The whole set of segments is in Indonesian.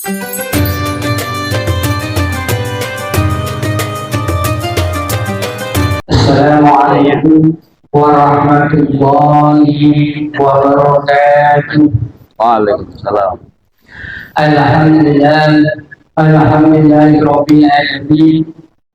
Assalamualaikum warahmatullahi wabarakatuh. Waalaikumsalam. Alhamdulillahirabbil alamin.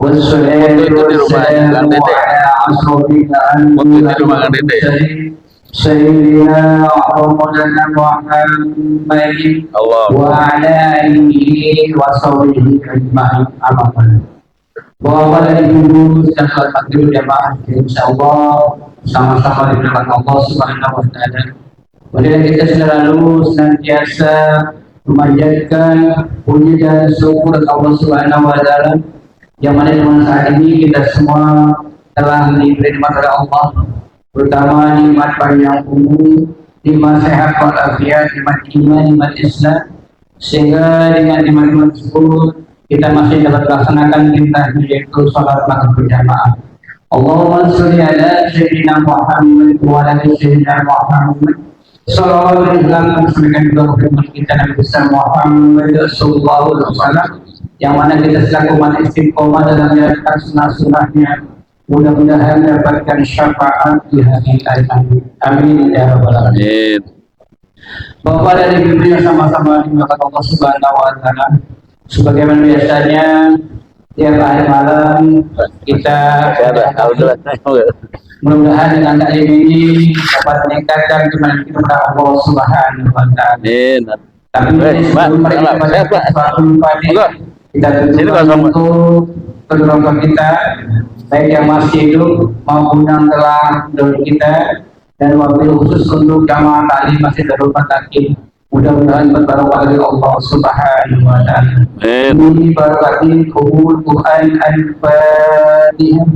Wassalatu wassalamu ala asrofil anbiya'i sayyidina wa maulana Muhammadin wa ala alihi wa sahbihi ajma'in. Amma ba'du. Bapak dan Ibu sedang sholat maghrib jamaah, insyaallah sama-sama diberkati Allah Subhanahu wa taala. Kemudian kita selalu senantiasa memanjatkan puji dan syukur Allah Subhanahu wa taala yang mana dengan saat ini kita semua telah diberi nikmat oleh Allah, terutama nikmat panjang umur, nikmat sehat walafiat, nikmat iman, nikmat Islam, sehingga dengan nikmat tersebut kita masih dapat melaksanakan perintah yaitu sholat maghrib berjamaah. Allahumma sholli ala sayyidina Muhammad wa ala sayyidina Muhammad. Salawat Islam mensampaikan kepada kita Nabi besar Muhammad sallallahu alaihi wasallam yang mana kita selaku umat istiqomah dalam menjalankan sunnah-sunnahnya, mudah-mudahan dapatkan syafaat di hari akhir. Amin ya rabbal alamin. Bapak dan Ibu yang sama-sama dimuliakan Allah Subhanahu wa taala. Sebagaimana biasanya tiap hari malam kita mudah-mudahan dengan taklim ini dapat meningkatkan keimanan kita kepada Allah Subhanahu wa taala. Tapi sebelum mereka kita tujukan untuk kedua kita baik yang masih hidup maupun yang telah dahulu kita, dan wabil khusus untuk jamaah taklim masih darurat taklim. Mudah-mudahan berbarokah dari Allah Subhanahu wa taala. Ini barakati kubul Quran al-Fatihah.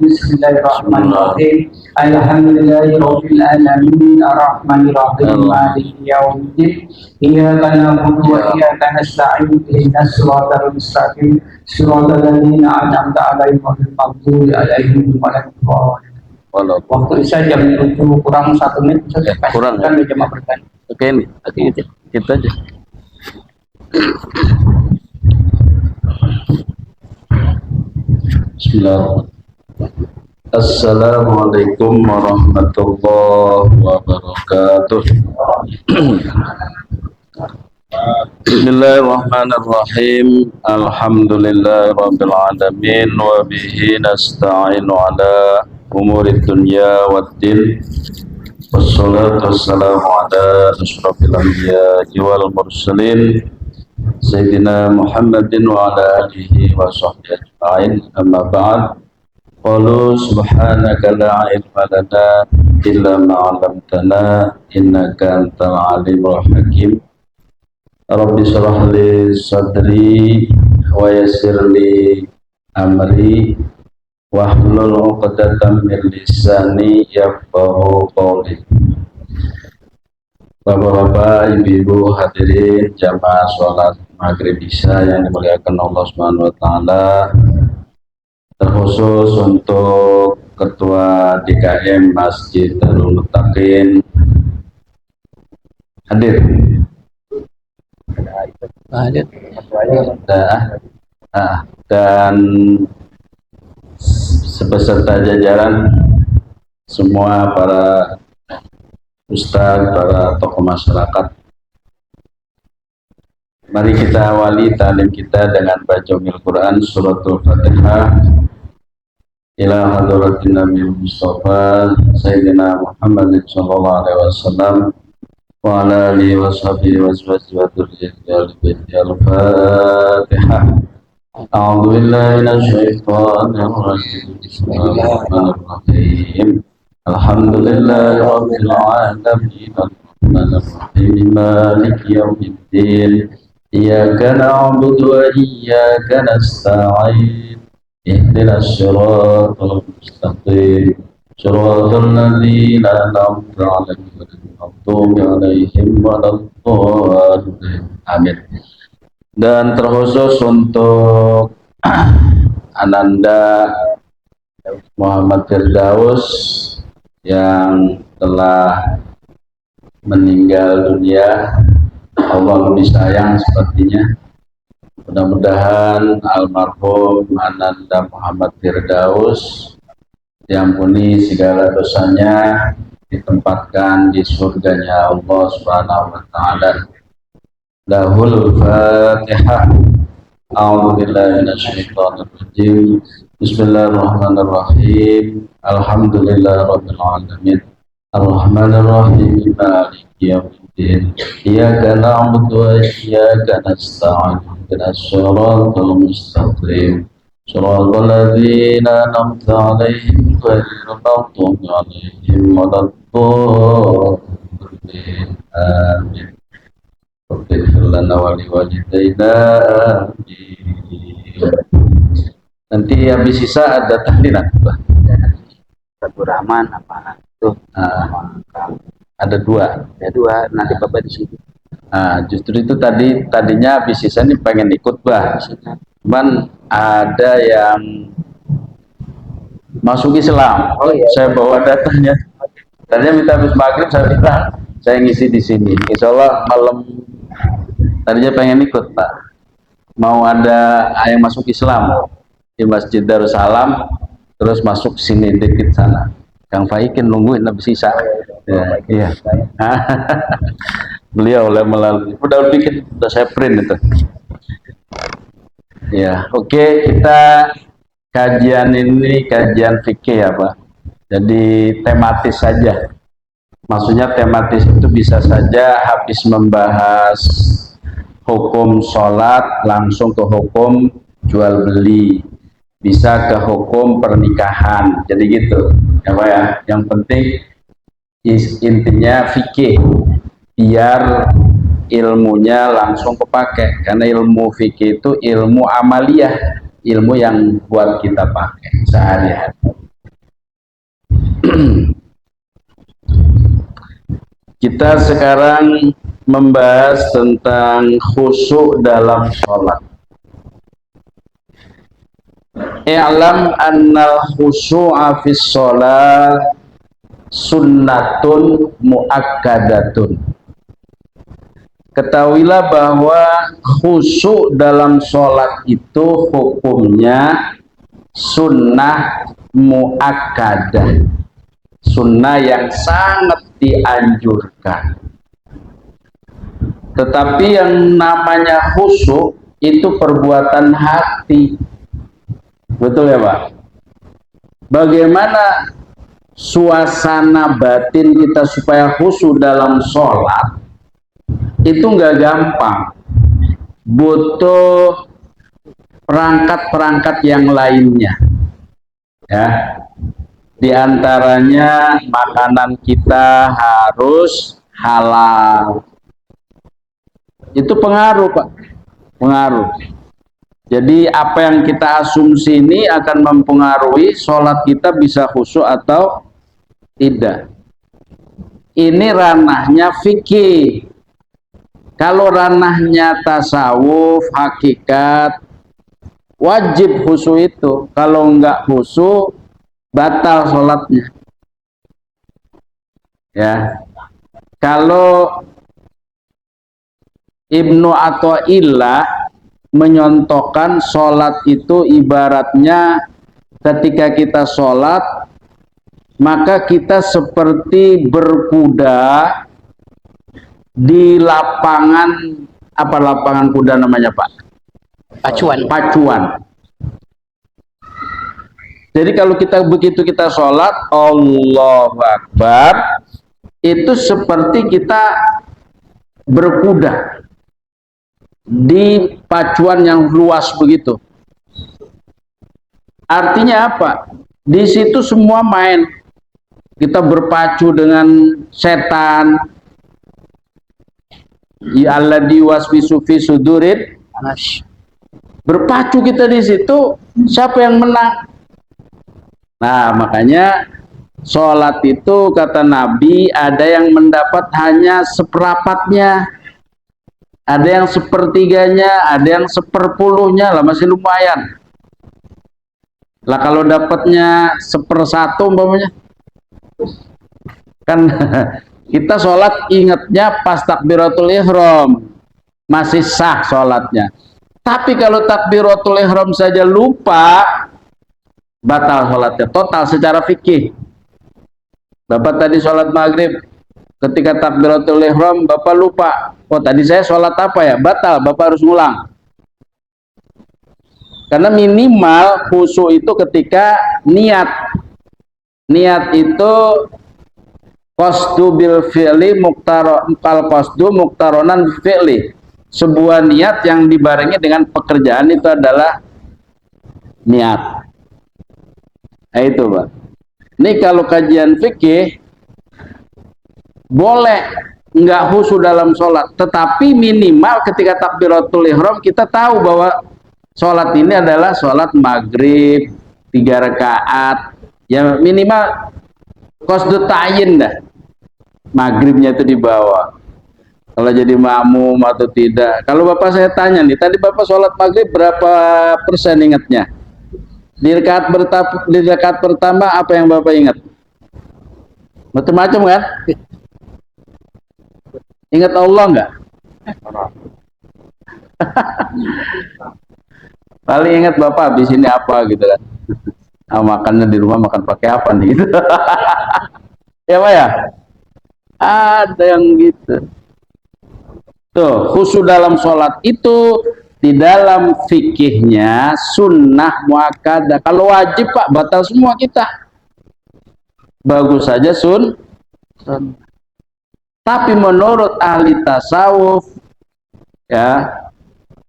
Bismillahirrahmanirrahim. Alhamdulillahirabbil alamin arrahmanir rahim maliki yaumiddin. Iyyaka na'budu wa iyyaka nasta'in ihdinas siratal mustaqim siratal ladzina an'amta 'alaihim ghairil maghdubi 'alaihim waladdallin. Waktu Isya jam 7 kurang 1 menit saja kurang kan jam berkan. Oke, ini kita aja. Bismillahirrahmanirrahim. Assalamualaikum warahmatullahi wabarakatuh. Bismillahirrahmanirrahim. Alhamdulillahirabbil alamin wa bihi nasta'inu ala umuri dunya waddin. Wassalatu wassalamu ala asyrafil anbiya'i wal mursalin sayyidina Muhammadin wa ala alihi wa sahbihi ajma'in. Amma ba'd. Qalu subhanaka la ilma lana illa ma 'allamtana innaka antal alimul hakim. Rabbi shrah li sadri wa yassir li amri wahlul 'uqdatam min lisani yafqahu qawli. Bapak-bapak, ibu-ibu hadirin jamaah sholat maghrib isya yang dimuliakan Allah Subhanahu wa taala, terkhusus untuk Ketua DKM Masjid Darul Muttaqin hadir. Dan sebeserta jajaran semua para ustadz, para tokoh masyarakat. Mari kita awali ta'lim kita dengan baca Al-Quran suratul Fatihah ila hadratin Nabi Mustafa Sayyidina Muhammad sallallahu alaihi wasallam wa ala alihi wa sahbihi wa dzurriyyatihi al-Fatihah. A'udzu billahi minasyaitonir rajim. Bismillahirrahmanirrahim. Alhamdulillahi rabbil alamin arrahmanir rahim maliki yaumiddin. Iyyaka na'budu wa iyyaka nasta'in. Ihdinas siratal mustaqim. Siratal ladzina an'amta 'alaihim ghairil maghdubi 'alaihim waladdallin. Amin. Dan terkhusus untuk Ananda Muhammad Firdaus yang telah meninggal dunia Allah lebih sayang sepertinya. Mudah-mudahan almarhum Ananda Muhammad Firdaus diampuni segala dosanya, ditempatkan di surganya Allah Subhanahu wa taala. Lahul Fatihah. A'udzubillahi minasyaitonir rajim. Bismillahirrahmanirrahim. Alhamdulillahirabbil alamin. Arrahmanir rahim. Maliki yaumiddin. Iyyaka na'budu wa iyyaka nasta'in. Ihdinas siratal mustaqim. Shiratal ladzina an'amta 'alaihim ghairil maghdubi 'alaihim waladdallin. Amin. Waghfir lana wa liwalidayna. Nanti habis sisa ada tahlilan, Pak. Abdul Rahman apa tuh? Ada dua. Ada dua. Nanti Bapak di sini. Justru itu tadinya habis sisa ini pengen ikut, Bah. Cuman ada yang masuk Islam. Oh, iya. Saya bawa datanya. Tadinya minta habis maghrib, saya minta saya ngisi di sini. Insya Allah malam tadinya pengen ikut, Pak. Mau ada yang masuk Islam di Masjid Darussalam, terus masuk sini dikit sana. Kang Faikin nungguin habis sisa. Ya, iya. Beliau melalui udah bikin, udah saya print itu. Ya, oke, kita kajian ini kajian fikih ya, Pak. Jadi tematis saja. Maksudnya tematis itu bisa saja habis membahas hukum sholat langsung ke hukum jual beli, bisa ke hukum pernikahan. Jadi gitu, ya Pak ya. Yang penting intinya fikih, biar ilmunya langsung kepake, karena ilmu fikih itu ilmu amaliyah, ilmu yang buat kita pakai sehari-hari. Kita sekarang membahas tentang khusyuk dalam sholat. I'lam annal khusyu'a fis sholat sunnatun muakkadatun. Ketahuilah bahwa khusyuk dalam sholat itu hukumnya sunnah muakkadah, sunnah yang sangat dianjurkan. Tetapi yang namanya khusyuk itu perbuatan hati, betul ya Pak? Bagaimana suasana batin kita supaya khusyuk dalam sholat? Itu nggak gampang, butuh perangkat-perangkat yang lainnya, ya. Di antaranya makanan kita harus halal. Itu pengaruh, Pak, pengaruh. Jadi apa yang kita asumsi ini akan mempengaruhi sholat kita bisa khusyuk atau tidak. Ini ranahnya fikih. Kalau ranahnya tasawuf, hakikat, wajib khusyuk itu. Kalau enggak khusyuk, batal sholatnya. Ya. Kalau Ibnu Athaillah menyontohkan sholat itu ibaratnya ketika kita sholat, maka kita seperti berkuda di lapangan, apa lapangan kuda namanya Pak? Pacuan. Pacuan. Jadi kalau kita begitu kita sholat, Allahu Akbar, itu seperti kita berkuda di pacuan yang luas begitu. Artinya apa? Di situ semua main. Kita berpacu dengan setan. Ya alladzi waswisu fi sudurin. Berpacu kita di situ, siapa yang menang? Nah, makanya sholat itu kata Nabi ada yang mendapat hanya seperempatnya, ada yang sepertiganya, ada yang seperpuluhnya lah, masih lumayan. Lah kalau dapatnya sepersatu umpamanya, kan kita sholat ingatnya pas takbiratul ihram, masih sah sholatnya. Tapi kalau takbiratul ihram saja lupa, batal sholatnya total secara fikih. Bapak tadi sholat maghrib, ketika takbiratul ihram Bapak lupa, oh tadi saya sholat apa ya, batal, Bapak harus ngulang. Karena minimal khusyuk itu ketika niat itu qasdu bil fi'li muktaronan fi'li, sebuah niat yang dibarengi dengan pekerjaan itu adalah niat. Nah, itu Pak. Ini kalau kajian fikih boleh nggak khusyuk dalam sholat, tetapi minimal ketika takbiratul ihram kita tahu bahwa sholat ini adalah sholat maghrib 3 rakaat, ya minimal qasdu ta'yin dah, maghribnya itu dibawa. Kalau jadi makmum atau tidak. Kalau Bapak saya tanya nih, tadi Bapak sholat maghrib berapa persen ingatnya? Di rakaat pertama apa yang Bapak ingat? Macam-macam kan? Ingat Allah nggak? Paling ingat Bapak habis ini apa gitu kan? Ah, makannya di rumah makan pakai apa nih? Gitu. Ya Pak ya? Ada yang gitu. Tuh, khusyuk dalam sholat itu di dalam fikihnya sunnah muakkadah. Kalau wajib Pak, batal semua kita. Bagus saja sunnah. Tapi menurut ahli tasawuf ya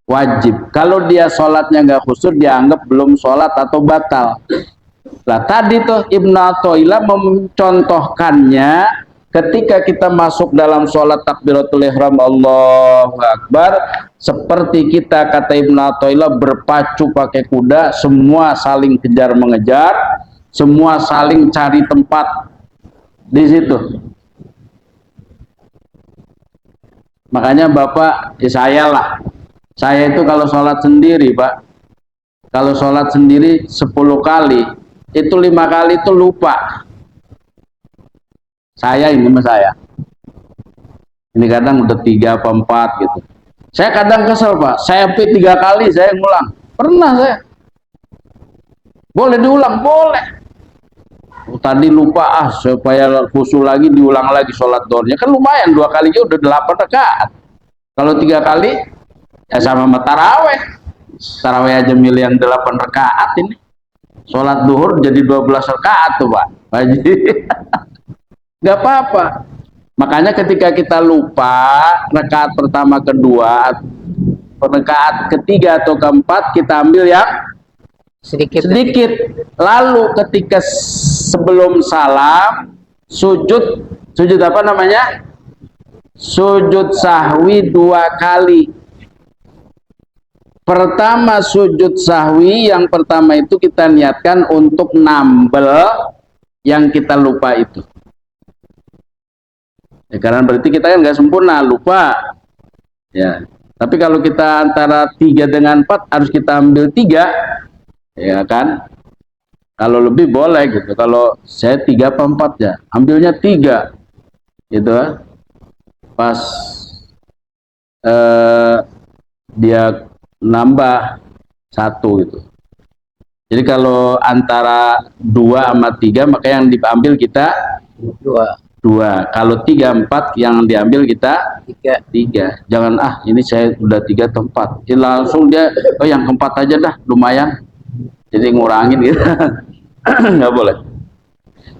wajib. Kalau dia sholatnya nggak khusyuk, dianggap belum sholat atau batal. Nah tadi tuh Ibnu Athaillah mencontohkannya ketika kita masuk dalam sholat takbiratul ihram Allahu Akbar, seperti kita, kata Ibnu Athaillah, berpacu pakai kuda, semua saling kejar mengejar, semua saling cari tempat di situ. Makanya Bapak, ya saya itu kalau sholat sendiri Pak, kalau sholat sendiri 10 kali, itu 5 kali itu lupa. Saya ini kadang udah 3 apa 4 gitu. Saya kadang kesel Pak, saya sampai 3 kali saya ngulang. Pernah saya. Boleh diulang, boleh. Tadi lupa, supaya khusyuk lagi diulang lagi sholat doornya. Kan lumayan, 2 kalinya udah 8 rakaat. Kalau 3 kali ya sama taraweh. Taraweh aja milih yang 8 rakaat ini. Sholat duhur jadi 12 rakaat tuh Pak. Gak apa-apa. Makanya ketika kita lupa rakaat pertama, kedua, rakaat ketiga atau keempat, kita ambil yang sedikit. Lalu ketika sebelum salam sujud apa namanya? Sujud sahwi 2 kali. Pertama sujud sahwi, yang pertama itu kita niatkan untuk nambel yang kita lupa itu. Ya, karena berarti kita kan nggak sempurna, lupa. Ya. Tapi kalau kita antara 3 dengan 4 harus kita ambil 3, ya kan? Kalau lebih boleh gitu. Kalau saya 3 apa 4 ya, ambilnya 3, gitu. Pas dia nambah 1 gitu. Jadi kalau antara 2 sama 3, maka yang diambil kita 2. Kalau 3, 4 yang diambil kita 3. Jangan ini saya udah 3 atau 4. Jadi langsung dia yang keempat aja dah, lumayan. Jadi ngurangin gitu. Nggak boleh.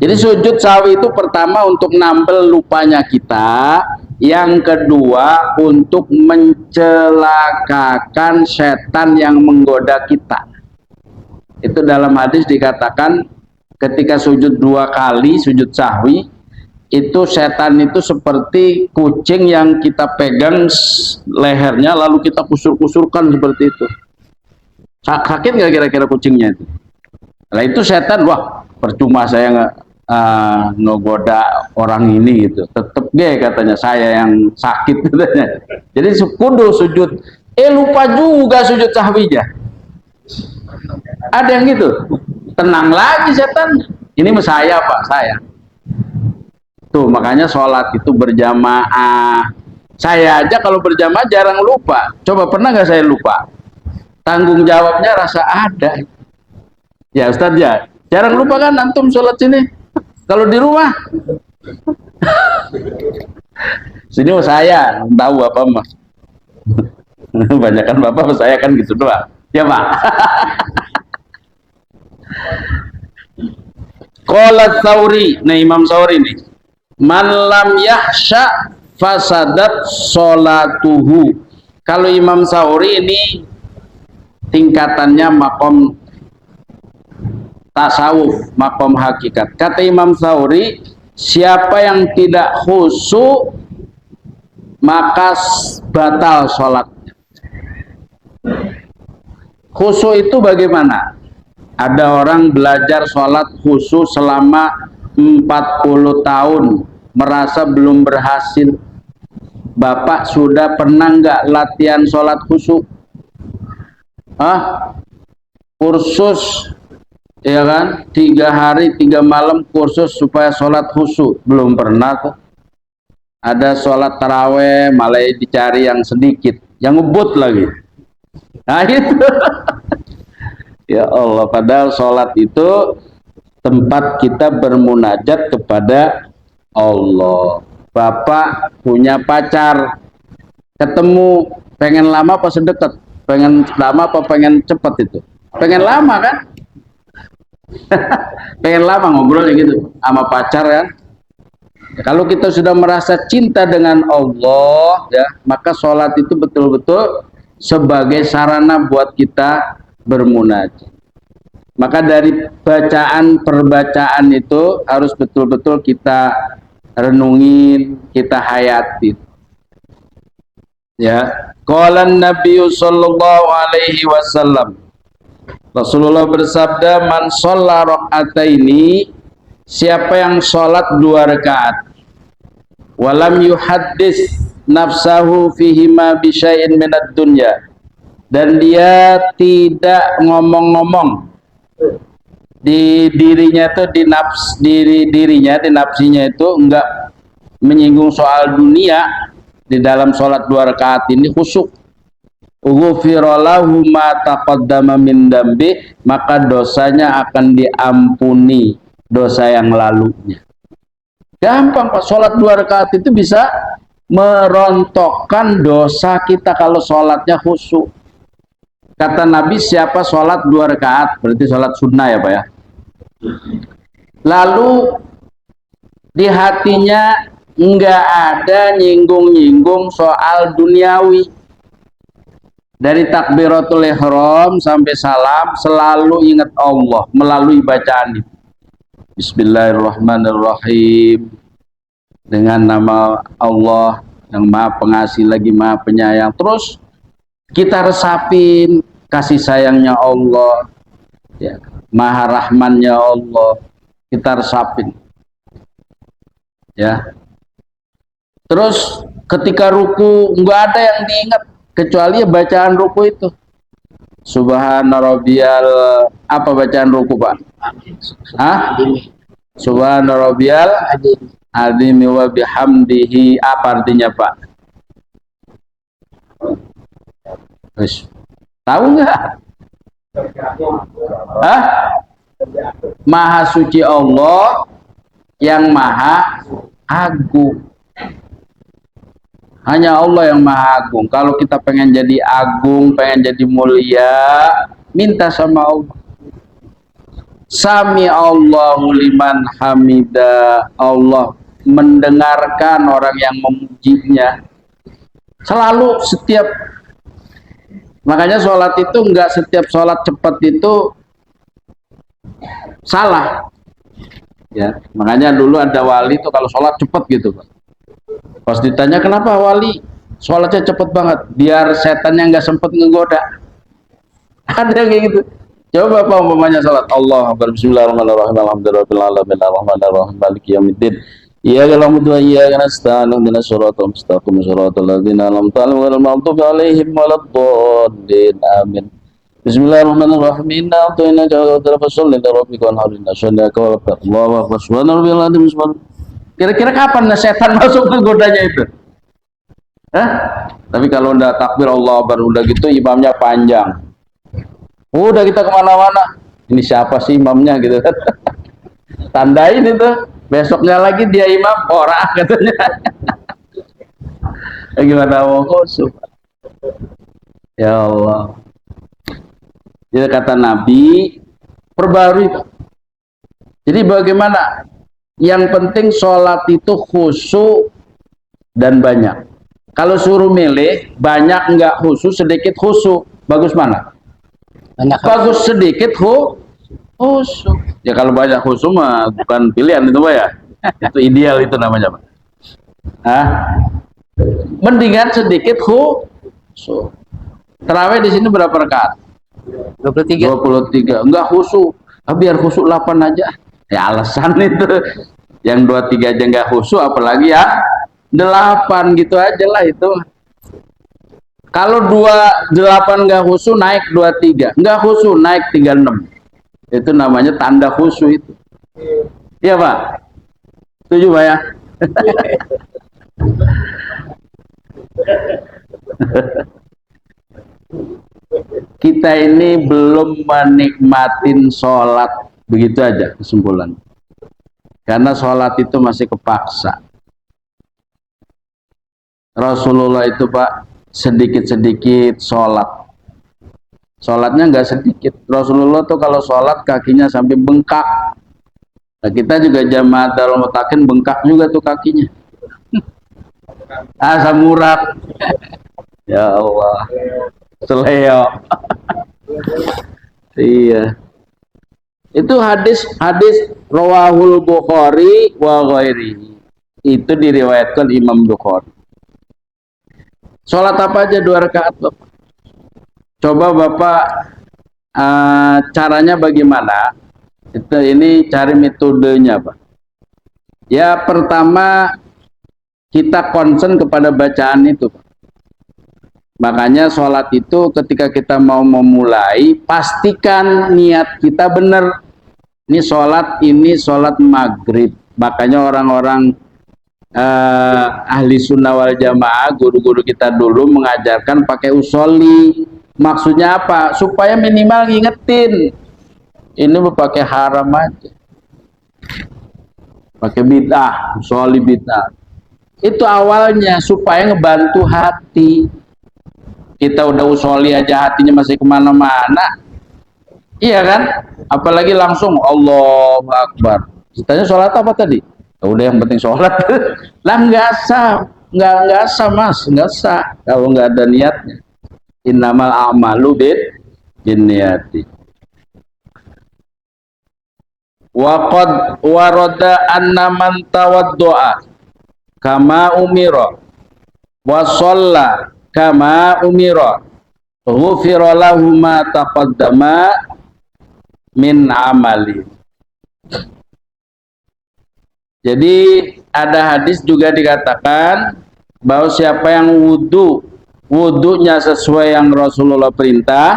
Jadi sujud sahwi itu pertama untuk nambel lupanya kita, yang kedua untuk mencelakakan setan yang menggoda kita. Itu dalam hadis dikatakan ketika sujud 2 kali sujud sahwi, itu setan itu seperti kucing yang kita pegang lehernya lalu kita kusur-kusurkan seperti itu. Sakit nggak kira-kira kucingnya itu? Nah itu setan, wah percuma saya ngegoda orang ini gitu. Tetep katanya saya yang sakit katanya. Jadi kudu sujud. Lupa juga sujud sahwinya. Ada yang gitu. Tenang lagi setan. Ini saya Pak, saya. Tuh makanya sholat itu berjamaah, Saya aja kalau berjamaah jarang lupa. Coba pernah nggak saya lupa? Tanggung jawabnya rasa ada. Ya Ustadz ya, jarang lupa kan antum sholat sini. Kalau di rumah, sini saya tahu apa mah. Banyakan bapak saya kan gitu doang. Ya Pak. Qala Tsauri, nah Imam Tsauri nih. Man lam yahsya fasadat sholatuhu. Kalau Imam Tsauri ini tingkatannya makom tasawuf, makom hakikat. Kata Imam Tsauri, siapa yang tidak khusyuk maka batal sholatnya. Khusyuk itu bagaimana? Ada orang belajar sholat khusyuk selama 40 tahun merasa belum berhasil. Bapak sudah pernah nggak latihan sholat khusyuk? Kursus, ya kan? 3 hari 3 malam kursus supaya sholat khusyuk, belum pernah tuh. Ada sholat taraweh malah dicari yang sedikit, yang ngebut lagi. Nah itu. Ya Allah, padahal sholat itu tempat kita bermunajat kepada Allah. Bapak punya pacar, ketemu, pengen lama apa sedekat? Pengen lama apa pengen cepat itu? Pengen lama kan? Pengen lama ngobrolnya gitu sama pacar kan? Kalau kita sudah merasa cinta dengan Allah, ya, maka sholat itu betul-betul sebagai sarana buat kita bermunajat. Maka dari bacaan perbacaan itu harus betul-betul kita renungin, kita hayatin. Ya, qala Nabi sallallahu alaihi wasallam. Rasulullah bersabda, man shalla rakaataini, siapa yang sholat 2 rakaat, walam yuhaddis nafsahu fihima bisyai'in minad dunya, dan dia tidak ngomong-ngomong di dirinya itu di nafsinya itu enggak menyinggung soal dunia di dalam sholat 2 rakaat ini, khusyuk, ghufira lahu ma taqaddama min dambi, maka dosanya akan diampuni, dosa yang lalunya. Gampang Pak, sholat 2 rakaat itu bisa merontokkan dosa kita kalau sholatnya khusyuk. Kata Nabi, siapa sholat 2 rakaat, berarti sholat sunnah ya Pak ya, lalu di hatinya enggak ada nyinggung-nyinggung soal duniawi, dari takbiratul ihram sampai salam selalu ingat Allah melalui bacaan itu. Bismillahirrahmanirrahim, dengan nama Allah yang Maha Pengasih lagi Maha Penyayang. Terus kita resapin kasih sayangnya Allah, ya, Maha Rahmannya Allah, kita resapin, ya. Terus ketika ruku nggak ada yang diingat kecuali bacaan ruku itu. Subhana rabbiyal, apa bacaan ruku Pak? Subhana rabbiyal azim wa bihamdihi, apa artinya Pak? Terus tahu nggak? Maha suci Allah yang maha agung. Hanya Allah yang maha agung. Kalau kita pengen jadi agung, pengen jadi mulia, minta sama Allah. Sami Allahu liman hamida, Allah mendengarkan orang yang memujinya. Selalu, setiap, makanya sholat itu enggak setiap sholat cepat itu salah, ya. Makanya dulu ada wali itu kalau sholat cepat gitu Pak, pas ditanya kenapa wali sholatnya cepet banget, biar setannya nggak sempet ngegoda. Ada yang kayak gitu. Coba apa umpamanya sholat Allah Bismillahirrahmanirrahim, alhamdulillahirabbil alamin, arrahmanirrahim, maliki yaumiddin, iyyaka na'budu wa iyyaka nasta'in, ihdinas siratal mustaqim, siratal ladzina an'amta 'alaihim ghairil maghdubi 'alaihim waladdallin, amin. Bismillahirrahmanirrahim, inna a'tainaka al-kautsar fasholli li rabbika wanhar, inna syani'aka wal abtar, Allahu akbar, subhanarabbil azim. Kira-kira kapan setan masuk ke godanya itu? Hah? Tapi kalau udah takbir Allah baru udah gitu imamnya panjang. Udah kita kemana-mana. Ini siapa sih imamnya gitu kan? Tandain itu. Besoknya lagi dia imam orang katanya. Gimana mau khusyuk? Ya Allah. Jadi kata Nabi, perbarui. Jadi bagaimana? Yang penting sholat itu khusyuk dan banyak. Kalau suruh milih, banyak enggak khusyuk, sedikit khusyuk. Bagus mana? Banyak. Bagus sedikit khusyuk. Ya kalau banyak khusyuk mah bukan pilihan itu Pak ya. Itu ideal itu namanya Pak. Hah? Mendingan sedikit khusyuk. Terawih di sini berapa rakaat? 23. 23. Enggak khusyuk. Biar khusyuk 8 aja. Ya alasan itu. Yang 23 aja enggak khusyuk apalagi ya 8 gitu aja lah itu. Kalau 28 enggak khusyuk naik 23. Enggak khusyuk naik 36. Itu namanya tanda khusyuk itu. Iya Pak? Setuju Pak ya? Kita ini belum menikmatin sholat, begitu aja kesimpulan. Karena sholat itu masih kepaksa. Rasulullah itu Pak sedikit-sedikit sholat. Sholatnya nggak sedikit. Rasulullah tuh kalau sholat kakinya sampai bengkak. Nah, kita juga jamaah Darul Mutakin bengkak juga tuh kakinya. Asam urat. Ya Allah. Seleo. Iya. Itu hadis rawahul Bukhari wa ghairi. Itu diriwayatkan Imam Bukhari. Sholat apa aja 2 rakaat Bapak? Coba Bapak caranya bagaimana? Ini cari metodenya Pak. Ya pertama kita concern kepada bacaan itu Pak. Makanya sholat itu ketika kita mau memulai, pastikan niat kita benar. Ini sholat maghrib. Makanya orang-orang ahli sunnah wal jamaah, guru-guru kita dulu mengajarkan pakai usolli. Maksudnya apa? Supaya minimal ngingetin. Ini pakai haram aja. Pakai bid'ah, usolli bid'ah. Itu awalnya supaya ngebantu hati. Kita udah usolli aja hatinya masih kemana-mana, iya kan? Apalagi langsung Allahu Akbar. Ditanya sholat apa tadi? Ya udah yang penting sholat. Lah nggak sah, nggak sah Mas, nggak sah kalau nggak ada niatnya. Innamal a'malu binniyati. Wa qad warada anna man tawaddoa kama umira wa shalla kama umira ghufira lahu ma taqaddama min amali. Jadi ada hadis juga dikatakan bahwa siapa yang wudunya sesuai yang Rasulullah perintah,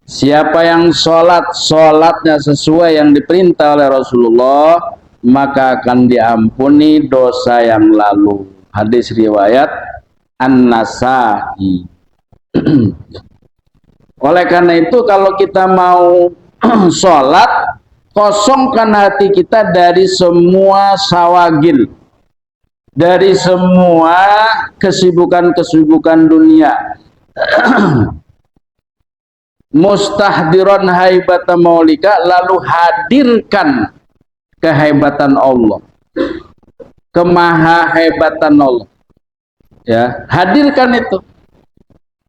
siapa yang sholatnya sesuai yang diperintah oleh Rasulullah, maka akan diampuni dosa yang lalu. Hadis riwayat An-Nasa'i. Oleh karena itu kalau kita mau sholat, kosongkan hati kita dari semua sawagil, dari semua kesibukan-kesibukan dunia. Mustahdiran haibata maulika, lalu hadirkan kehebatan Allah, kemahahebatan Allah. Ya, hadirkan itu.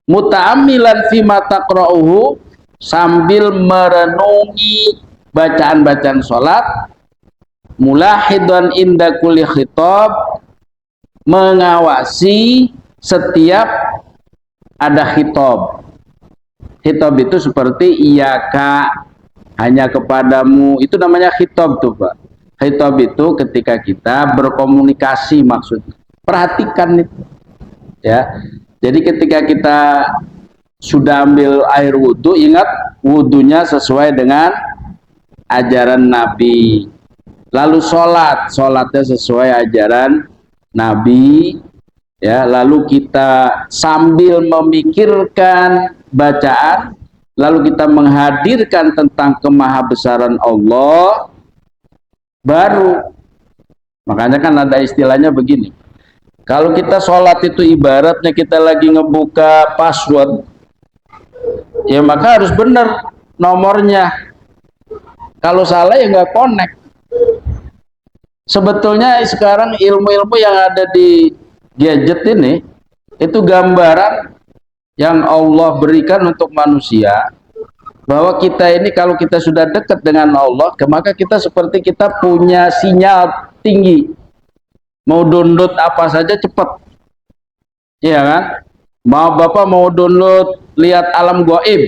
Muta'ammilan fi ma taqra'uhu, sambil merenungi bacaan-bacaan salat, mulahidan inda kulli khitab, mengawasi setiap ada khitab. Khitab itu seperti iyaka, hanya kepadamu, itu namanya khitab tuh Pak. Khitab itu ketika kita berkomunikasi maksudnya. Perhatikan itu. Ya, jadi ketika kita sudah ambil air wudhu, ingat wudhunya sesuai dengan ajaran Nabi. Lalu sholatnya sesuai ajaran Nabi. Ya, lalu kita sambil memikirkan bacaan, lalu kita menghadirkan tentang kemahabesaran Allah, baru. Makanya kan ada istilahnya begini, kalau kita sholat itu ibaratnya kita lagi ngebuka password, ya maka harus benar nomornya. Kalau salah ya nggak connect. Sebetulnya sekarang ilmu-ilmu yang ada di gadget ini itu gambaran yang Allah berikan untuk manusia, bahwa kita ini kalau kita sudah dekat dengan Allah, maka kita seperti kita punya sinyal tinggi, mau download apa saja cepat, iya kan? Bapak mau download lihat alam gaib,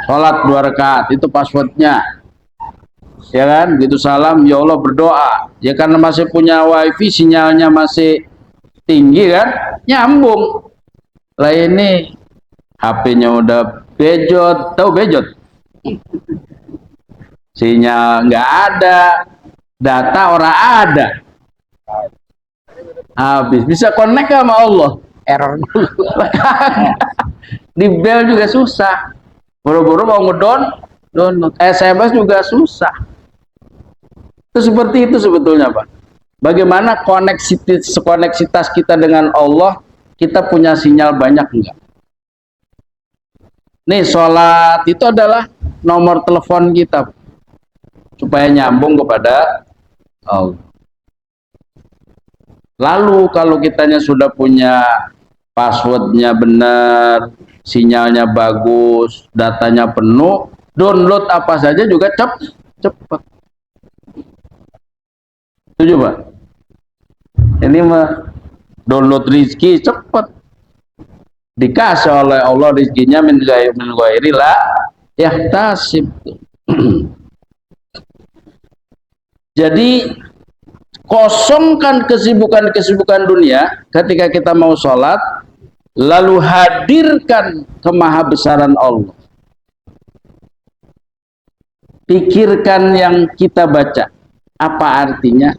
sholat 2 rakaat itu passwordnya, ya kan? Gitu salam, ya Allah berdoa, ya karena masih punya wifi, sinyalnya masih tinggi kan, nyambung. Lah ini HP-nya udah bejot, tahu bejot? Sinyal nggak ada, data orang ada, habis. Bisa connect sama Allah, Error. di bel juga susah, buru-buru mau download SMS juga susah. Itu seperti itu sebetulnya, Pak. Bagaimana koneksitas kita dengan Allah, kita punya sinyal banyak enggak? Nih, sholat itu adalah nomor telepon kita supaya nyambung kepada Allah. Lalu kalau kitanya sudah punya passwordnya benar, sinyalnya bagus, datanya penuh, download apa saja juga cepat. Setuju, Pak? Ini mah download rizki cepat, dikasih oleh Allah rizkinya min ghairi la yahtasib. Jadi kosongkan kesibukan dunia ketika kita mau sholat, lalu hadirkan kemahabesaran Allah. Pikirkan yang kita baca, apa artinya?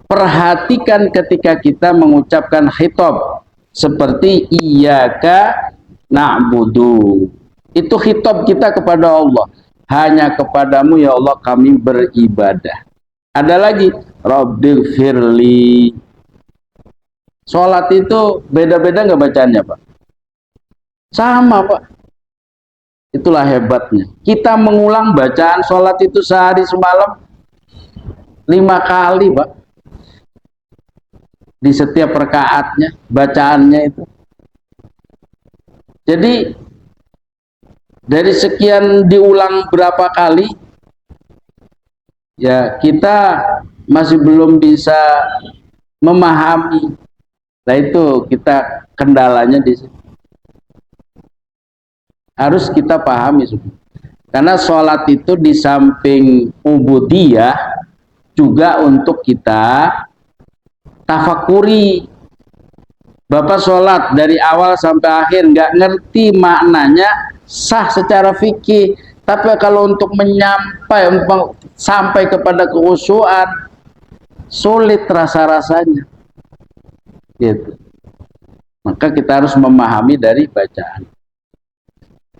Perhatikan ketika kita mengucapkan khitab seperti iyyaka na'budu. Itu khitab kita kepada Allah. Hanya kepadamu ya Allah kami beribadah. Ada lagi, Rabbighfirli. Sholat itu beda-beda nggak bacaannya, Pak? Sama, Pak. Itulah hebatnya. Kita mengulang bacaan sholat itu sehari semalam 5 kali, Pak. Di setiap rakaatnya, bacaannya itu. Jadi dari sekian diulang berapa kali, ya kita masih belum bisa memahami. Nah itu kita kendalanya di sini. Harus kita pahami semua. Karena sholat itu di samping ubudiyah juga untuk kita tafakuri. Bapak sholat dari awal sampai akhir nggak ngerti maknanya, sah secara fikih, tapi kalau untuk sampai kepada kekhusyuan sulit rasanya gitu. Maka kita harus memahami dari bacaan.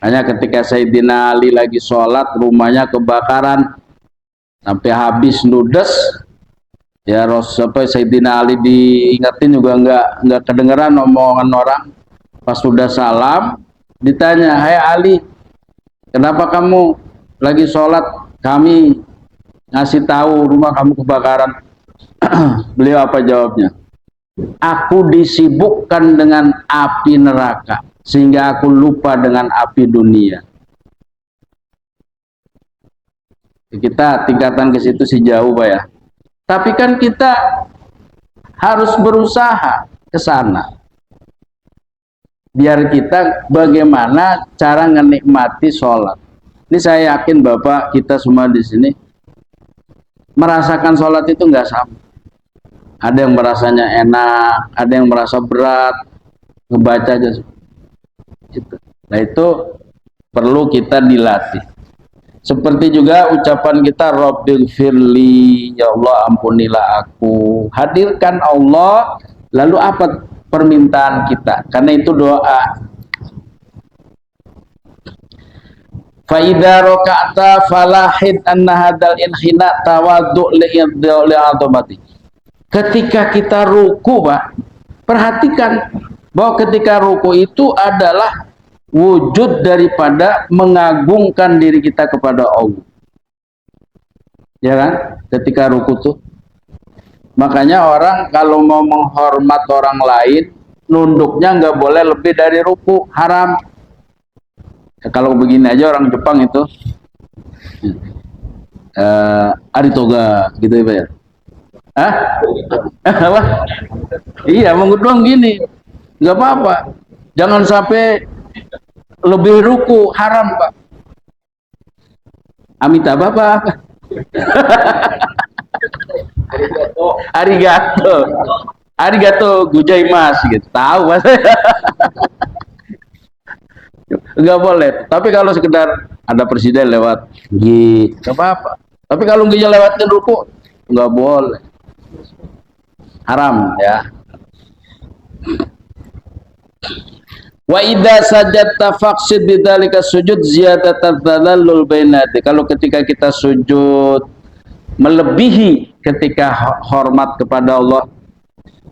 Hanya ketika Sayyidina Ali lagi sholat, rumahnya kebakaran sampai habis ludes, ya sampai Sayyidina Ali diingetin juga nggak kedengeran omongan orang. Pas sudah salam ditanya, "Hai Ali, kenapa kamu lagi sholat? Kami ngasih tahu rumah kamu kebakaran." Beliau apa jawabnya? "Aku disibukkan dengan api neraka sehingga aku lupa dengan api dunia." Kita tingkatan ke situ sih jauh, Pak ya. Tapi kan kita harus berusaha ke sana. Biar kita bagaimana cara menikmati sholat. Ini saya yakin Bapak kita semua di sini merasakan sholat itu nggak sama. Ada yang merasanya enak, ada yang merasa berat, ngebaca aja. Nah itu perlu kita dilatih. Seperti juga ucapan kita Rabbighfirli, ya Allah ampunilah aku. Hadirkan Allah, lalu apa permintaan kita, karena itu doa. Fa idza raka'ta falahid anna hadzal inhina tawaddu li'azamati. Ketika kita ruku, Pak, perhatikan bahwa ketika ruku itu adalah wujud daripada mengagungkan diri kita kepada Allah. Ya kan? Ketika ruku tuh. Makanya orang kalau mau menghormat orang lain, nunduknya nggak boleh lebih dari ruku, haram. Ya, kalau begini aja orang Jepang itu aritoga gitu ya, Pak ya. Hah? Apa? Iya, mengudung gini. Nggak apa-apa. Jangan sampai lebih ruku, haram, Pak. Amitabha apa? Arigato. Arigato gozaimasu gitu. Tahu Mas. Enggak boleh. Tapi kalau sekedar ada presiden lewat, enggak apa-apa. Tapi kalau nggak lewatin ruku, enggak boleh. Haram ya. Wa idza sajadta faqsid bidzalika sujud ziyadatan tadallul bainati. Kalau ketika kita sujud melebihi ketika hormat kepada Allah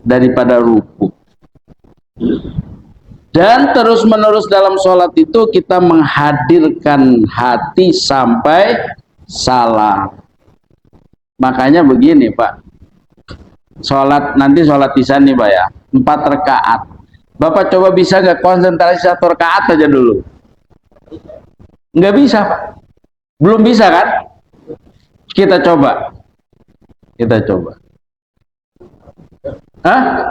daripada ruku. Dan terus-menerus dalam sholat itu kita menghadirkan hati sampai salam. Makanya begini, Pak. Sholat nanti sholat isya nih, Pak ya. 4 rakaat. Bapak coba bisa nggak konsentrasi 1 rakaat aja dulu? Nggak bisa, Pak. Belum bisa kan? Kita coba. Kita coba. Hah?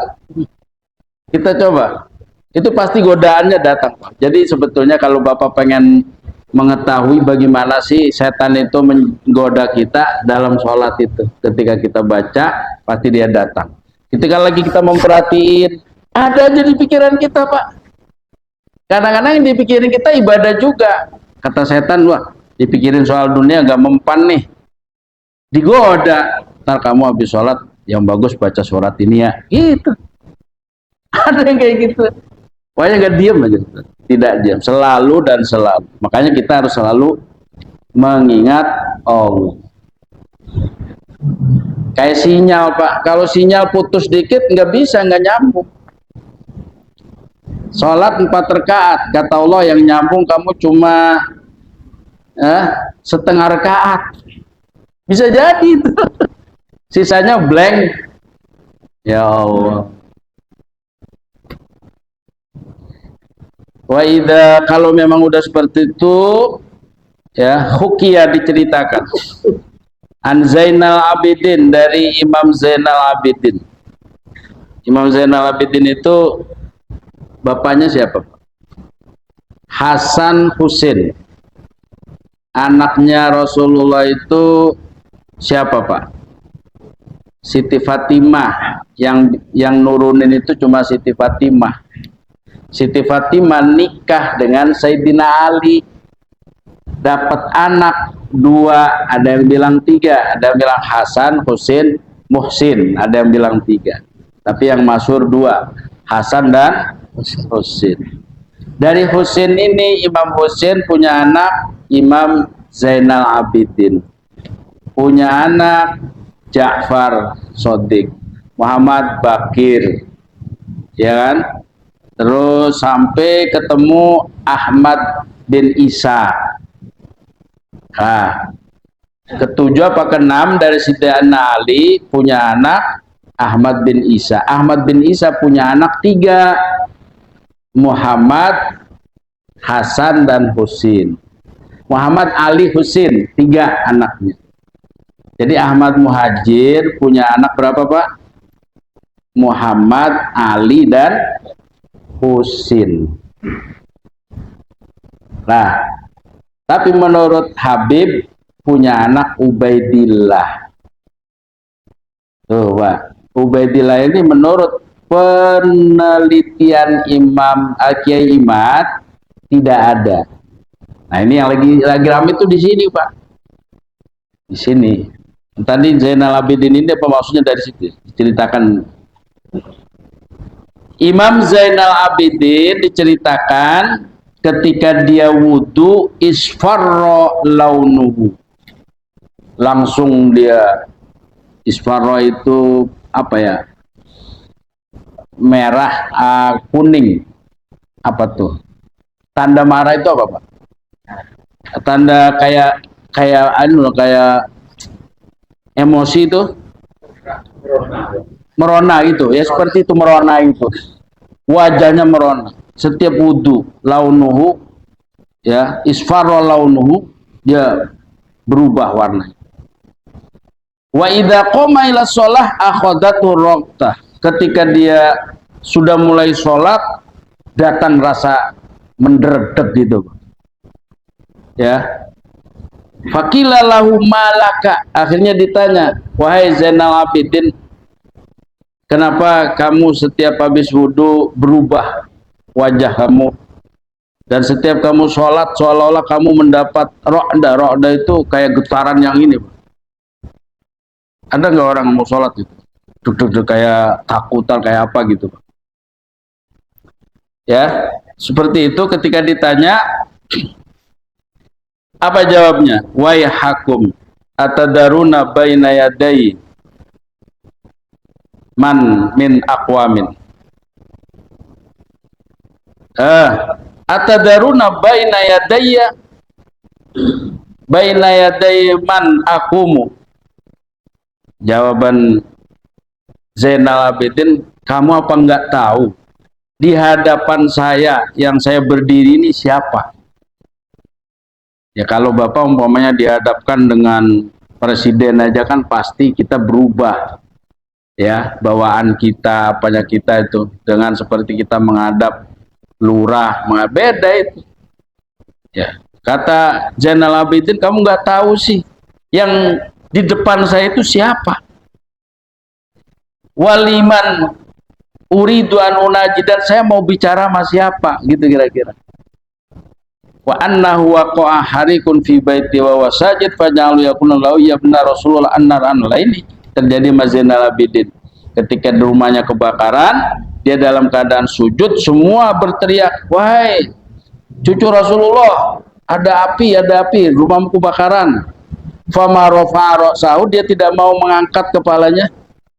Kita coba. Itu pasti godaannya datang, Pak. Jadi sebetulnya kalau Bapak pengen mengetahui bagaimana sih setan itu menggoda kita dalam sholat itu. Ketika kita baca, pasti dia datang. Ketika lagi kita memperhatiin, ada aja di pikiran kita, Pak. Kadang-kadang yang dipikirin kita ibadah juga. Kata setan, wah, dipikirin soal dunia gak mempan nih. Digoda. Ntar kamu habis sholat, yang bagus baca surat ini ya. Gitu. Ada yang kayak gitu. Pokoknya gak diem aja. Tidak diam. Selalu dan selalu. Makanya kita harus selalu mengingat Allah. Kayak sinyal, Pak. Kalau sinyal putus dikit, nggak bisa, nggak nyambung. Sholat 4 rakaat, kata Allah yang nyambung kamu cuma setengah rakaat. Bisa jadi itu. Sisanya blank. Ya Allah. Wa idza, kalau memang udah seperti itu, ya, hukia diceritakan. An Zainal Abidin, dari Imam Zainal Abidin. Imam Zainal Abidin itu bapaknya siapa? Hasan Husin. Anaknya Rasulullah itu siapa, Pak? Siti Fatimah. Yang nurunin itu cuma Siti Fatimah. Siti Fatimah nikah dengan Sayyidina Ali. Dapat anak 2, ada yang bilang 3, ada yang bilang Hasan, Husin, Muhsin, ada yang bilang 3. Tapi yang masyhur 2, Hasan dan Husin. Dari Husin ini, Imam Husin punya anak Imam Zainal Abidin, punya anak Ja'far Shodiq, Muhammad Bakir, ya kan? Terus sampai ketemu Ahmad bin Isa. Nah, ke-7 apa ke-6 dari Sayyidina Ali punya anak Ahmad bin Isa. Ahmad bin Isa punya anak 3, Muhammad, Hasan dan Husin. Muhammad, Ali, Husin, 3 anaknya. Jadi Ahmad Muhajir punya anak berapa, Pak? Muhammad, Ali dan Husin. Nah, tapi menurut Habib punya anak Ubaidillah. Tuh, Pak. Ubaidillah ini menurut penelitian Imam Al-Kiai Imad tidak ada. Nah, ini yang lagi ramai itu di sini, Pak. Di sini. Tadi Zainal Abidin ini apa maksudnya dari situ? Ceritakan. Imam Zainal Abidin diceritakan ketika dia wudhu isfarro launuhu, langsung dia isfarro itu apa ya, merah kuning, apa tuh tanda marah itu apa Pak? Tanda kayak kayak emosi itu merona gitu ya, seperti itu, merona itu wajahnya merona setiap wudhu. Launuhu ya, isfarro launuhu, dia berubah warna. Wa idza qama ila shalah akhadatu raqtah, ketika dia sudah mulai sholat datang rasa menderedeg gitu ya. Faqila lahu malaka, akhirnya ditanya, wahai Zainal Abidin, kenapa kamu setiap habis wudhu berubah wajah kamu, dan setiap kamu sholat seolah-olah kamu mendapat ro'da. Ro'da itu kayak getaran yang ini. Ada nggak orang mau sholat itu duduk kayak takutan kayak apa gitu ya, seperti itu. Ketika ditanya, apa jawabnya? Waihakum atadaruna baina yadai man min aqwamin. Atadaruna baina yadayya baina yaday man akumu. Jawaban Zainal Abidin, kamu apa enggak tahu di hadapan saya yang saya berdiri ini siapa? Ya kalau Bapak umpamanya dihadapkan dengan presiden aja kan pasti kita berubah ya, bawaan kita, apanya kita itu, dengan seperti kita menghadap lurah, beda itu ya. Kata Zainal Abidin, kamu nggak tahu sih yang di depan saya itu siapa? Waliman uridu an unaji, dan saya mau bicara sama siapa gitu kira-kira. Wa annahu waqa'a harikun fi baiti wa wasajid faj'alu yakunu lahu ya benar Rasulullah annar ini terjadi Mas Zainal Abidin ketika di rumahnya kebakaran, dia dalam keadaan sujud, semua berteriak, wahai cucu Rasulullah, ada api, rumahmu kebakaran. Fama rafa'a ra'sahu, dia tidak mau mengangkat kepalanya.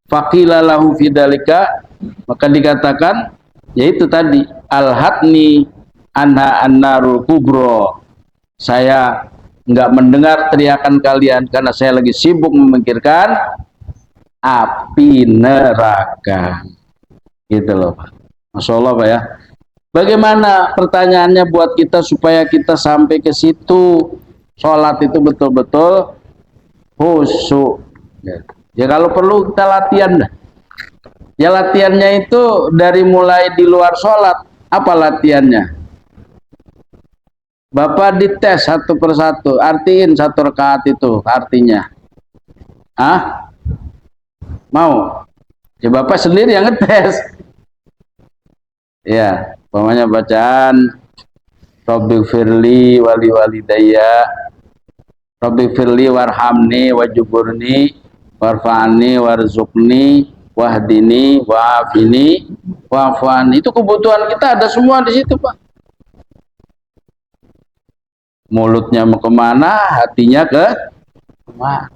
Faqila lahu fidzalika, maka dikatakan, yaitu tadi, alhatni anha annarul kubro, saya enggak mendengar teriakan kalian karena saya lagi sibuk memikirkan api neraka. Gitu loh Pak. Masya Allah Pak ya. Bagaimana pertanyaannya buat kita supaya kita sampai ke situ, sholat itu betul-betul khusyuk ya. Kalau perlu kita latihan ya. Latihannya itu dari mulai di luar sholat. Apa latihannya? Bapak dites satu persatu, artiin satu rakaat itu artinya. Mau? Ya Bapak sendiri yang ngetes ya. Umpamanya bacaan Rabbi firli wali walidayya, Rabbi firli warhamni wajuburni warfa'ni warzukni wahdini wa'afini wa'afani. Itu kebutuhan kita ada semua di situ Pak. Mulutnya mau kemana, hatinya ke kemana.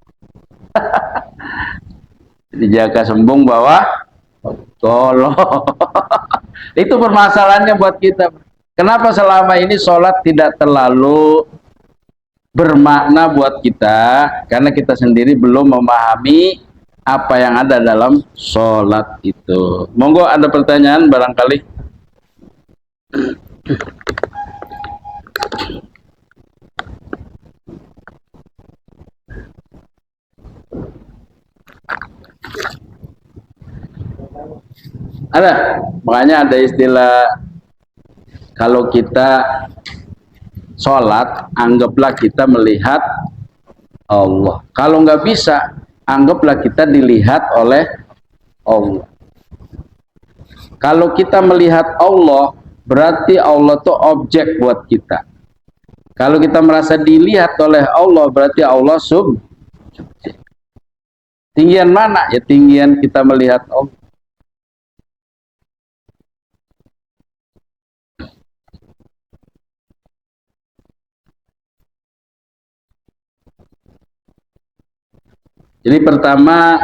Dijaga sembung bawah tolong. Itu permasalahannya buat kita. Kenapa selama ini sholat tidak terlalu bermakna buat kita? Karena kita sendiri belum memahami apa yang ada dalam sholat itu. Monggo ada pertanyaan barangkali. Ada, makanya ada istilah kalau kita sholat, anggaplah kita melihat Allah. Kalau nggak bisa, anggaplah kita dilihat oleh Allah. Kalau kita melihat Allah, berarti Allah itu objek buat kita. Kalau kita merasa dilihat oleh Allah, berarti Allah subjek. Tinggian mana? Ya tinggian kita melihat Allah. Jadi pertama,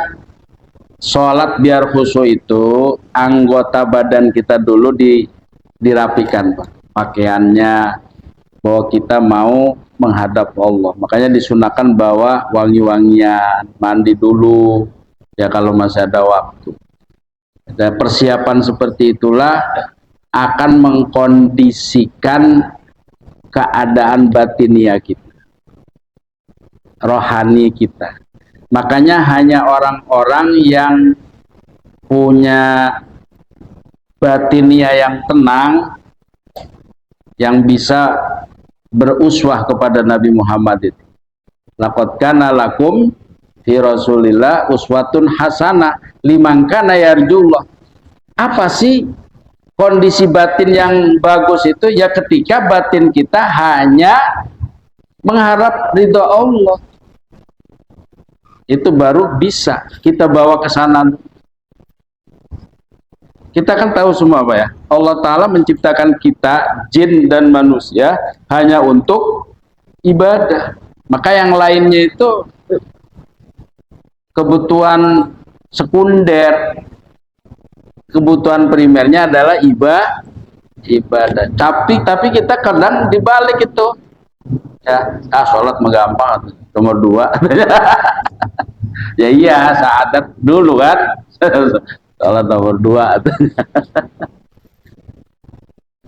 sholat biar khusyuk itu anggota badan kita dulu dirapikan, Pak. Pakaiannya, bahwa kita mau menghadap Allah. Makanya disunahkan bawa wangi-wangian, mandi dulu ya kalau masih ada waktu. Dan persiapan seperti itulah akan mengkondisikan keadaan batinia kita, rohani kita. Makanya hanya orang-orang yang punya batinia yang tenang yang bisa beruswah kepada Nabi Muhammad itu. Laqad kana lakum fi Rasulillah uswatun hasanah liman kana yarjullah. Apa sih kondisi batin yang bagus itu? Ya ketika batin kita hanya mengharap ridho Allah. Itu baru bisa kita bawa ke sana. Kita kan tahu semua, Pak ya, Allah Ta'ala menciptakan kita, jin dan manusia hanya untuk ibadah. Maka yang lainnya itu kebutuhan sekunder, kebutuhan primernya adalah ibadah. Tapi kita kadang dibalik itu, ya, sholat menggampang, nomor 2. Ya iya, syahadat dulu kan. Sholat nomor 2.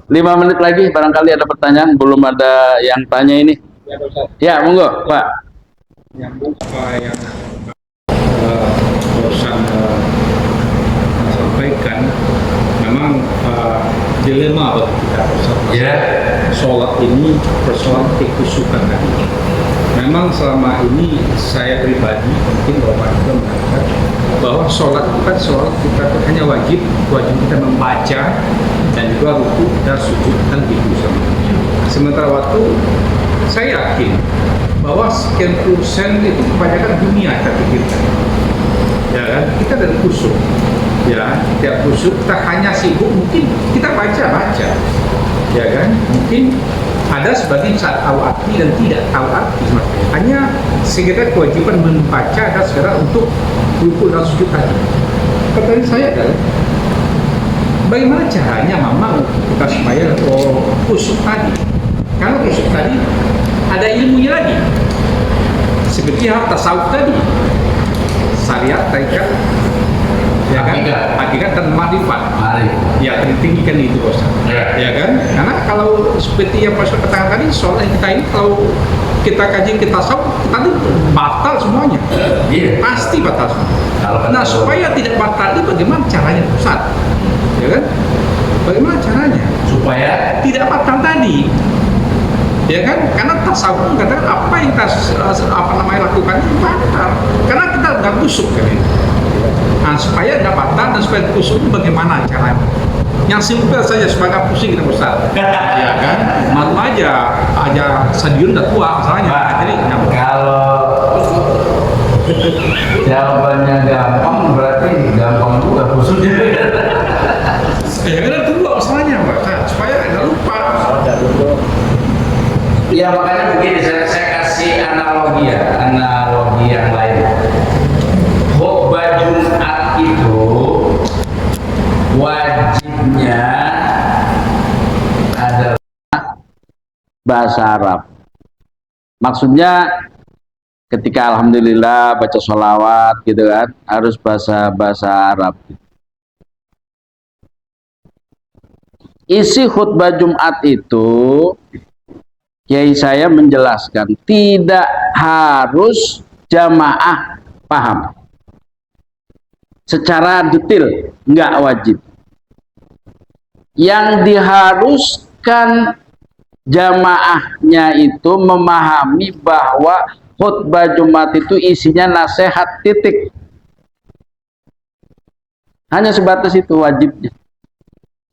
5 menit lagi, barangkali ada pertanyaan. Belum ada yang tanya ini. Ya, monggo, Pak. Nyambung apa yang barusan sampaikan, memang dilema bagi kita bersama. Sholat ini persoalan kekhusyukan tadi. Memang selama ini saya pribadi, mungkin Bapak juga mengatakan bahwa sholat itu kan sholat kita hanya wajib kita membaca dan juga ruku dan sujud dan tidur sama. Sementara waktu saya yakin bahwa sekian persen itu kebanyakan dunia kita pikirkan, ya kan? Kita dari khusyuk, ya, tiap khusyuk kita hanya sibuk, mungkin kita baca, ya kan? Mungkin ada sebagian saat tahu arti dan tidak tahu arti, hanya sekedar kewajiban membaca dan sekedar untuk rukuk dan sujud tadi. Pertanyaan saya adalah, bagaimana caranya memang kita supaya khusyuk tadi? Kalau khusyuk tadi ada ilmunya lagi, seperti hal tasawuf tadi, syariat, tarikat, ya kan, hakikat dan ma'rifat. Ya, tertinggikan itu, Bos. Ya kan? Karena kalau seperti yang Pak katakan tadi, soal kita ini kalau kita kaji kita tasawuf tadi batal semuanya. Pasti batal semua. Nah, supaya tidak batal ini bagaimana caranya, Ustaz? Ya kan? Bagaimana caranya supaya tidak batal tadi? Ya kan? Karena tasawuf mengatakan apa yang kita lakukan itu batal. Karena kita nggak khusyuk kan ini. Nah, supaya tidak batal dan supaya khusyuk itu bagaimana caranya? Yang simpel saja supaya nggak pusing kita, Ustaz. Ya kan? Malu aja stadion udah tua masalahnya. Jadi kalau jawabannya gampang berarti gampang juga khusyuk. Ya kan itu dua masalahnya, Pak. Supaya nggak lupa. Ya makanya begini, saya kasih analogi yang lain. Khutbah Jumat itu wajibnya adalah bahasa Arab. Maksudnya ketika alhamdulillah baca sholawat gitu kan, harus bahasa Arab. Isi khutbah Jumat itu Kiai saya menjelaskan tidak harus jamaah paham secara detail, nggak wajib. Yang diharuskan jamaahnya itu memahami bahwa khutbah Jumat itu isinya nasihat, titik. Hanya sebatas itu wajibnya.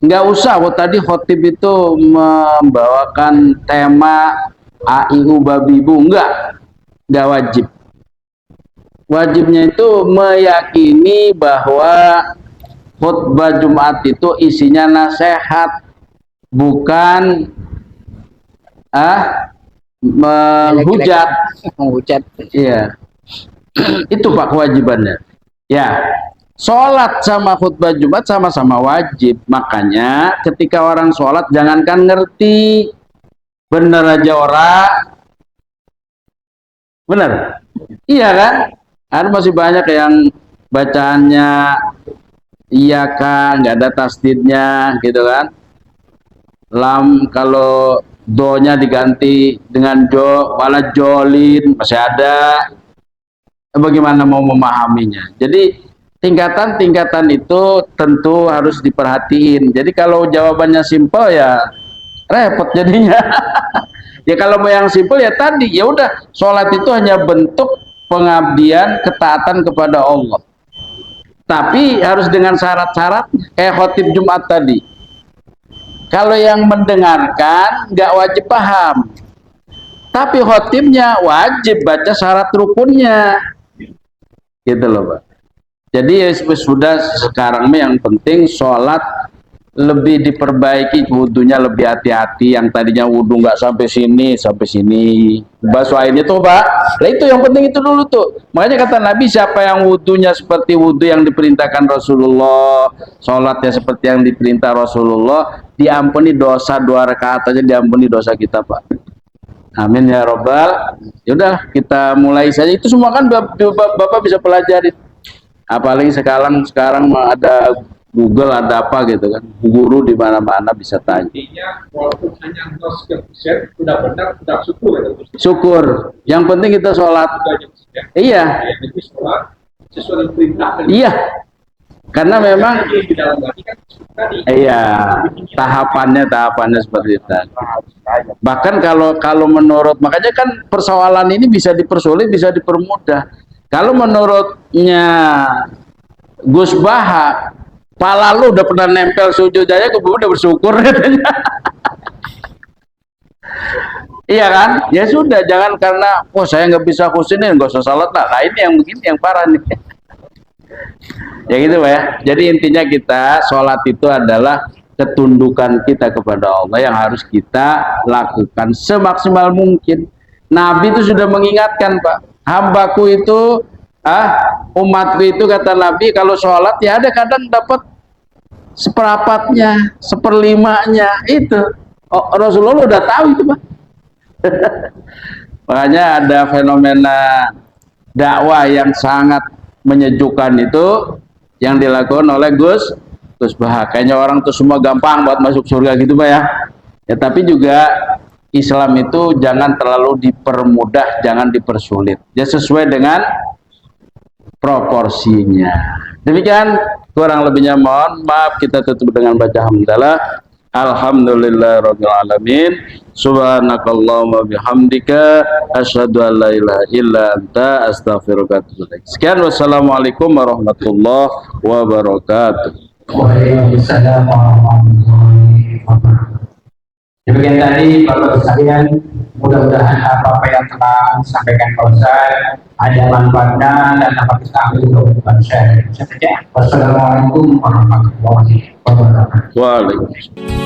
Nggak usah, tadi khotib itu membawakan tema AIU Babibu, nggak wajib. Wajibnya itu meyakini bahwa khutbah Jumat itu isinya nasihat, bukan menghujat. Menghujat. Iya. Itu Pak kewajibannya. Ya, sholat sama khutbah Jumat sama-sama wajib. Makanya ketika orang sholat jangankan ngerti, bener aja orang, bener, iya kan? Ada masih banyak yang bacaannya iya kan, nggak ada tasdidnya, gitu kan? Lam kalau do-nya diganti dengan jo, malah jolin, masih ada. Bagaimana mau memahaminya? Jadi tingkatan-tingkatan itu tentu harus diperhatiin. Jadi kalau jawabannya simpel ya repot jadinya. Ya kalau mau yang simpel ya tadi, ya udah, sholat itu hanya bentuk pengabdian, ketaatan kepada Allah. Tapi harus dengan syarat-syarat kayak khotib Jumat tadi. Kalau yang mendengarkan nggak wajib paham, tapi khotibnya wajib baca syarat rukunnya, gitu loh Pak. Jadi ya sudah, sekarang yang penting sholat lebih diperbaiki, wudhunya lebih hati-hati. Yang tadinya wudhu nggak sampai sini basuh airnya tuh Pak. Nah itu yang penting itu dulu tuh. Makanya kata Nabi, siapa yang wudhunya seperti wudhu yang diperintahkan Rasulullah, sholatnya seperti yang diperintah Rasulullah, diampuni dosa 2 rakaat aja, diampuni dosa kita Pak. Amin ya robbal. Yaudah kita mulai saja. Itu semua kan Bapak bisa pelajari. Apalagi sekarang ada Google, ada apa gitu kan, guru di mana-mana bisa tanya. Intinya walaupun hanya 0,1% sudah benar, sudah syukur ya. Syukur. Yang penting kita sholat. Iya. Jadi sholat sesuai dengan perintah. Iya. Karena memang di dalam hati kan tadi. iya, tahapannya seperti itu. Bahkan kalau menurut, makanya kan persoalan ini bisa dipersulit, bisa dipermudah. Kalau menurutnya Gus Baha, pala lu udah pernah nempel sujud aja, gue udah bersyukur katanya. Iya kan? Ya sudah, jangan karena saya nggak bisa khusinin, nggak usah salat lah. Nah ini yang begini yang parah nih. Ya gitu Pak ya. Jadi intinya kita sholat itu adalah ketundukan kita kepada Allah yang harus kita lakukan semaksimal mungkin. Nabi itu sudah mengingatkan Pak, hambaku itu umatku itu, kata Nabi, kalau sholat ya ada kadang dapat seperempatnya, seperlimanya itu. Rasulullah udah tahu itu Pak. Makanya ada fenomena dakwah yang sangat menyejukkan itu yang dilakukan oleh Gus Baha. Kayaknya orang tuh semua gampang buat masuk surga gitu Pak ya. Ya tapi juga Islam itu jangan terlalu dipermudah, jangan dipersulit. Ya sesuai dengan proporsinya. Demikian kurang lebihnya, mohon maaf. Kita tutup dengan baca hamdalah. Alhamdulillahirabbil alamin. Subhanakallahumma bihamdika asyhadu an la ilaha illa anta astaghfiruka wa atubu ilaik. Sekian, wassalamualaikum warahmatullahi wabarakatuh. Waalaikumsalam warahmatullahi wabarakatuh. Demikian tadi Bapak sekalian, mudah-mudahan apa yang telah disampaikan Pak Ustaz ada manfaatnya dan dapat kita ambil untuk bangsa. Wassalamualaikum warahmatullahi wabarakatuh. Waalaikumsalam.